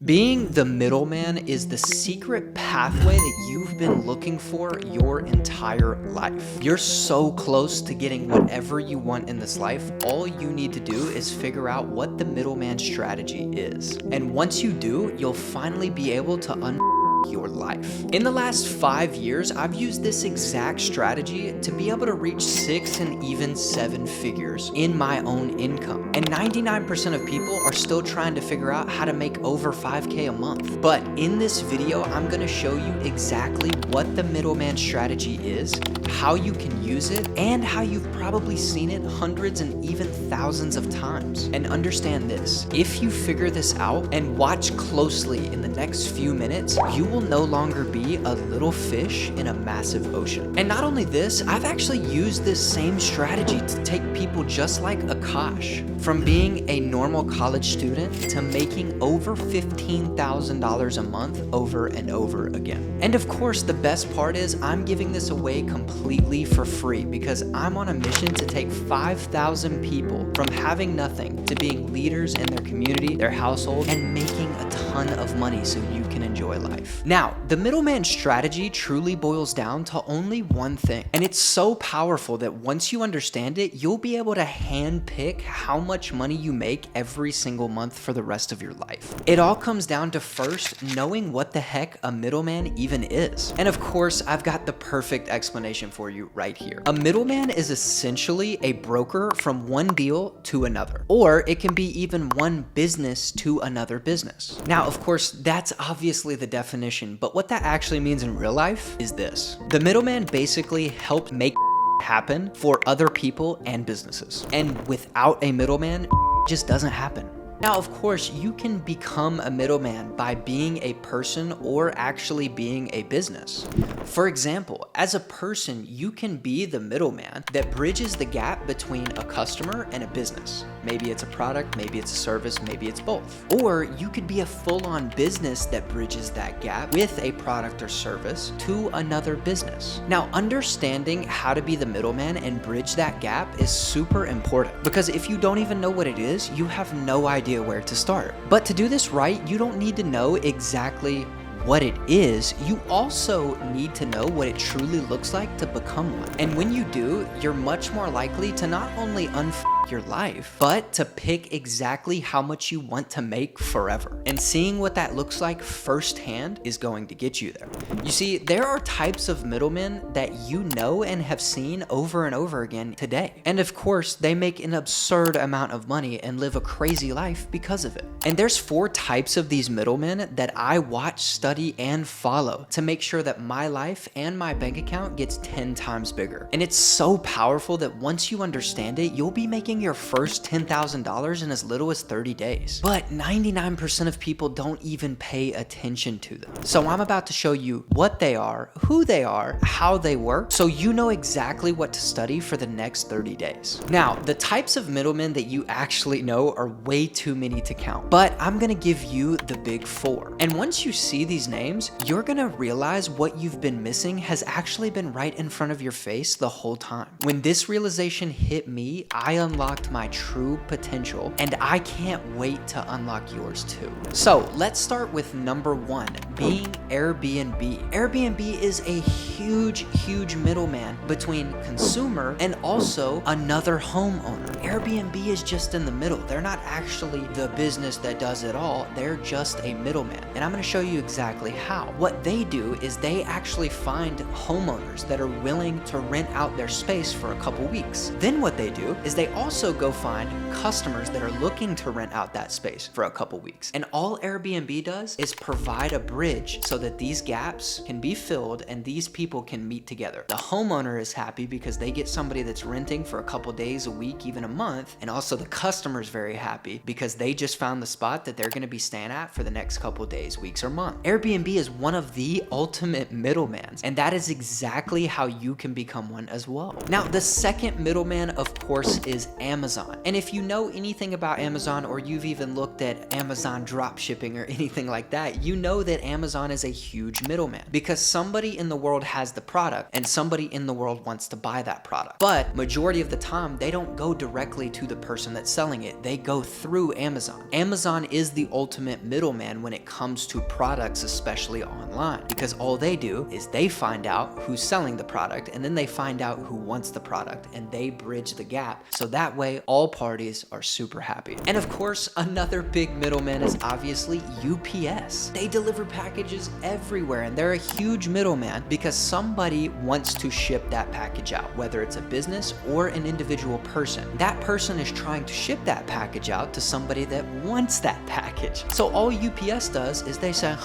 Being the middleman is the secret pathway that you've been looking for your entire life. You're so close to getting whatever you want in this life. All you need to do is figure out what the middleman strategy is. And once you do, you'll finally be able to your life. In the last 5 years, I've used this exact strategy to be able to reach 6 and even 7 figures in my own income. And 99% of people are still trying to figure out how to make over 5K a month. But in this video, I'm gonna show you exactly what the middleman strategy is, how you can use it, and how you've probably seen it hundreds and even thousands of times. And understand this, if you figure this out and watch closely in the next few minutes, you will no longer be a little fish in a massive ocean. And not only this, I've actually used this same strategy to take people just like Akash from being a normal college student to making over $15,000 a month over and over again. And of course, the best part is I'm giving this away completely for free because I'm on a mission to take 5,000 people from having nothing to being leaders in their community, their household, and making a ton of money so you can enjoy life. Now, the middleman strategy truly boils down to only one thing, and it's so powerful that once you understand it, you'll be able to handpick how much money you make every single month for the rest of your life. It all comes down to first knowing what the heck a middleman even is. And of course, I've got the perfect explanation for you right here. A middleman is essentially a broker from one deal to another, or it can be even one business to another business. Now, of course, that's obviously the definition, but what that actually means in real life is this. The middleman basically helped make happen for other people and businesses. And without a middleman, just doesn't happen. Now, of course, you can become a middleman by being a person or actually being a business. For example, as a person, you can be the middleman that bridges the gap between a customer and a business. Maybe it's a product, maybe it's a service, maybe it's both. Or you could be a full-on business that bridges that gap with a product or service to another business. Now, understanding how to be the middleman and bridge that gap is super important because if you don't even know what it is, you have no idea where to start. But to do this right, you don't need to know exactly what it is, you also need to know what it truly looks like to become one. And when you do, you're much more likely to not only your life, but to pick exactly how much you want to make forever. And seeing what that looks like firsthand is going to get you there. You see, there are types of middlemen that you know and have seen over and over again today. And of course, they make an absurd amount of money and live a crazy life because of it. And there's 4 types of these middlemen that I watch, study, and follow to make sure that my life and my bank account gets 10 times bigger. And it's so powerful that once you understand it, you'll be making your first $10,000 in as little as 30 days. But 99% of people don't even pay attention to them. So I'm about to show you what they are, who they are, how they work, so you know exactly what to study for the next 30 days. Now, the types of middlemen that you actually know are way too many to count, but I'm gonna give you the big 4. And once you see these names, you're gonna realize what you've been missing has actually been right in front of your face the whole time. When this realization hit me, I unlocked my true potential, and I can't wait to unlock yours too. So let's start with number 1, being Airbnb. Airbnb is a huge middleman between consumer and also another homeowner. Airbnb is just in the middle. They're not actually the business that does it all. They're just a middleman. And I'm going to show you exactly how. What they do is they actually find homeowners that are willing to rent out their space for a couple weeks. Then what they do is they also go find customers that are looking to rent out that space for a couple weeks. And all Airbnb does is provide a bridge so that these gaps can be filled and these people can meet together. The homeowner is happy because they get somebody that's renting for a couple days, a week, even a month. And also the customer is very happy because they just found the spot that they're going to be staying at for the next couple days, weeks, or month. Airbnb is one of the ultimate middlemans, and that is exactly how you can become one as well. Now, the second middleman, of course, is Amazon. And if you know anything about Amazon, or you've even looked at Amazon drop shipping or anything like that, you know that Amazon is a huge middleman, because somebody in the world has the product and somebody in the world wants to buy that product. But majority of the time, they don't go directly to the person that's selling it. They go through Amazon. Amazon is the ultimate middleman when it comes to products, especially online, because all they do is they find out who's selling the product, and then they find out who wants the product, and they bridge the gap. So that way all parties are super happy. And of course, another big middleman is obviously UPS. They deliver packages everywhere, and they're a huge middleman because somebody wants to ship that package out, whether it's a business or an individual person. That person is trying to ship that package out to somebody that wants that package. So all UPS does is they say,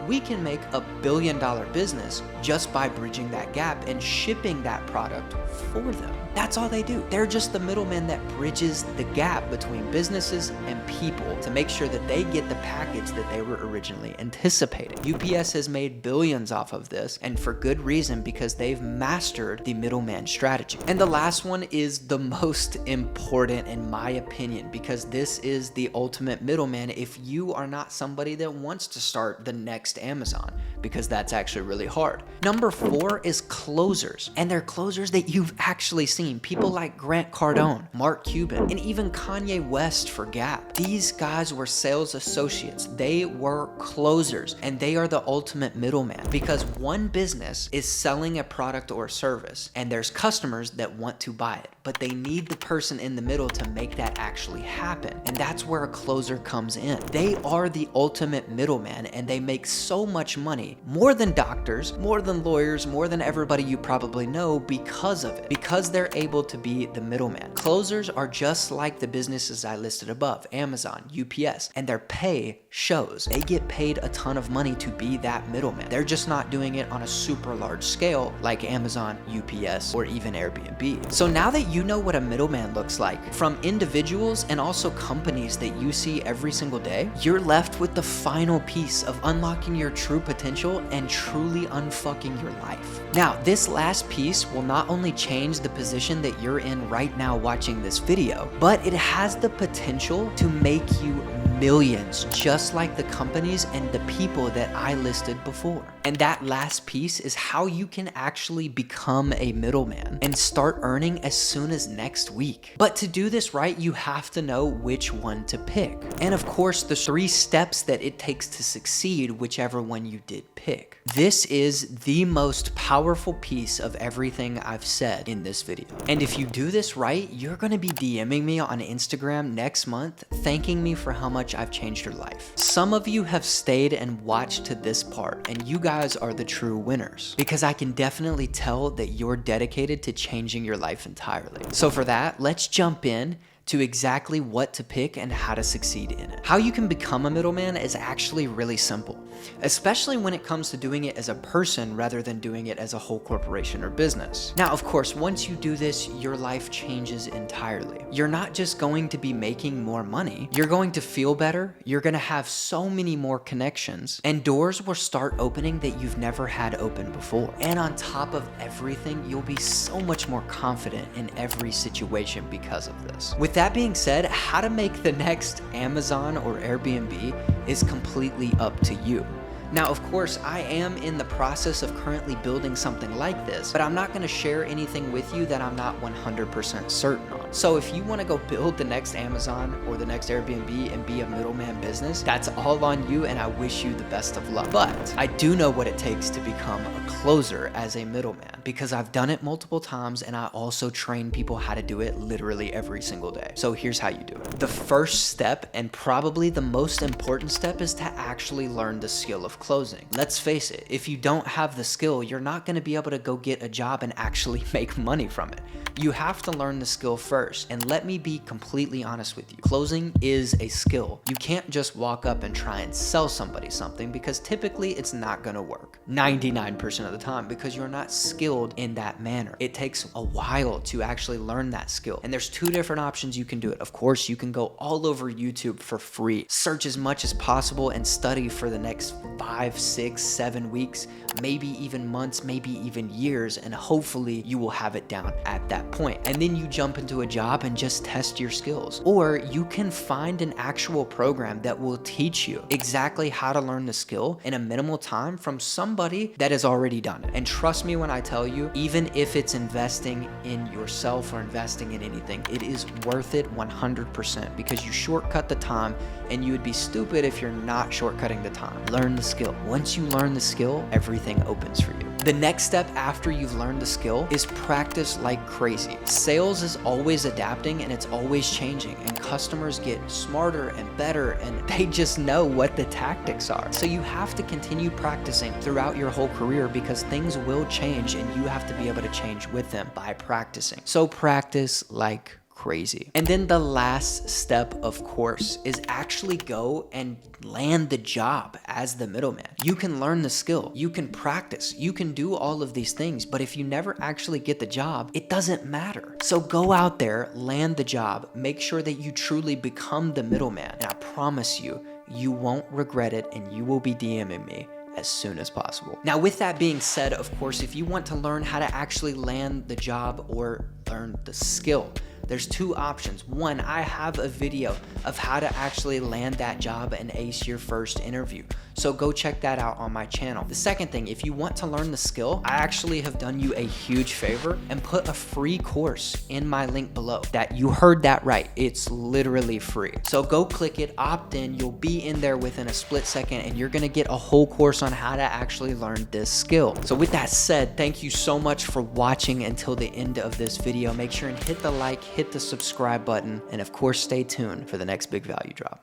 we can make a $1 billion business just by bridging that gap and shipping that product for them. That's all they do. They're just the middleman that bridges the gap between businesses and people to make sure that they get the package that they were originally anticipating. UPS has made billions off of this, and for good reason, because they've mastered the middleman strategy. And the last one is the most important in my opinion, because this is the ultimate middleman if you are not somebody that wants to start the next Amazon, because that's actually really hard. Number 4 is closers, and they're closers that you've actually seen. People like Grant Cardone, Mark Cuban, and even Kanye West for Gap. These guys were sales associates. They were closers, and they are the ultimate middleman, because one business is selling a product or service, and there's customers that want to buy it, but they need the person in the middle to make that actually happen. And that's where a closer comes in. They are the ultimate middleman, and they make so much money, more than doctors, more than lawyers, more than everybody you probably know, because of it, because they're able to be the middleman. Closers are just like the businesses I listed above, Amazon, UPS, and their pay shows. They get paid a ton of money to be that middleman. They're just not doing it on a super large scale like Amazon, UPS, or even Airbnb. So now that you know what a middleman looks like, from individuals and also companies that you see every single day, you're left with the final piece of unlocking your true potential and truly unfucking your life. Now, this last piece will not only change the position that you're in right now watching this video, but it has the potential to make you millions, just like the companies and the people that I listed before. And that last piece is how you can actually become a middleman and start earning as soon as next week. But to do this right, you have to know which one to pick. And of course, the 3 steps that it takes to succeed, whichever one you did pick. This is the most powerful piece of everything I've said in this video. And if you do this right, you're gonna be DMing me on Instagram next month, thanking me for how much I've changed your life. Some of you have stayed and watched to this part, and you guys are the true winners, because I can definitely tell that you're dedicated to changing your life entirely. So for that, let's jump in to exactly what to pick and how to succeed in it. How you can become a middleman is actually really simple, especially when it comes to doing it as a person rather than doing it as a whole corporation or business. Now, of course, once you do this, your life changes entirely. You're not just going to be making more money, you're going to feel better, you're gonna have so many more connections, and doors will start opening that you've never had open before. And on top of everything, you'll be so much more confident in every situation because of this. With that being said, how to make the next Amazon or Airbnb is completely up to you. Now, of course, I am in the process of currently building something like this, but I'm not going to share anything with you that I'm not 100% certain on. So if you want to go build the next Amazon or the next Airbnb and be a middleman business, that's all on you, and I wish you the best of luck. But I do know what it takes to become a closer as a middleman, because I've done it multiple times, and I also train people how to do it literally every single day. So here's how you do it. The first step, and probably the most important step, is to actually learn the skill of closing. Let's face it, if you don't have the skill, you're not going to be able to go get a job and actually make money from it. You have to learn the skill first, and let me be completely honest with you. Closing is a skill. You can't just walk up and try and sell somebody something, because typically it's not going to work 99% of the time, because you're not skilled in that manner. It takes a while to actually learn that skill, and there's 2 different options you can do it. Of course, you can go all over YouTube for free, search as much as possible, and study for the next 5 5, 6, 7 weeks, maybe even months, maybe even years, and hopefully you will have it down at that point. And then you jump into a job and just test your skills. Or you can find an actual program that will teach you exactly how to learn the skill in a minimal time from somebody that has already done it. And trust me when I tell you, even if it's investing in yourself or investing in anything, it is worth it 100% because you shortcut the time, and you would be stupid if you're not shortcutting the time. Learn the skill. Once you learn the skill, everything opens for you. The next step after you've learned the skill is practice like crazy. Sales is always adapting and it's always changing, and customers get smarter and better, and they just know what the tactics are. So you have to continue practicing throughout your whole career because things will change and you have to be able to change with them by practicing. So practice like crazy. And then the last step, of course, is actually go and land the job as the middleman. You can learn the skill, you can practice, you can do all of these things, but if you never actually get the job, it doesn't matter. So go out there, land the job, make sure that you truly become the middleman, and I promise you, you won't regret it, and you will be DMing me as soon as possible. Now, with that being said, of course, if you want to learn how to actually land the job or learn the skill, there's two options. One, I have a video of how to actually land that job and ace your first interview. So go check that out on my channel. The second thing, if you want to learn the skill, I actually have done you a huge favor and put a free course in my link below. That you heard that right. It's literally free. So go click it, opt in. You'll be in there within a split second and you're gonna get a whole course on how to actually learn this skill. So with that said, thank you so much for watching until the end of this video. Make sure and hit the like, hit the subscribe button, and of course, stay tuned for the next big value drop.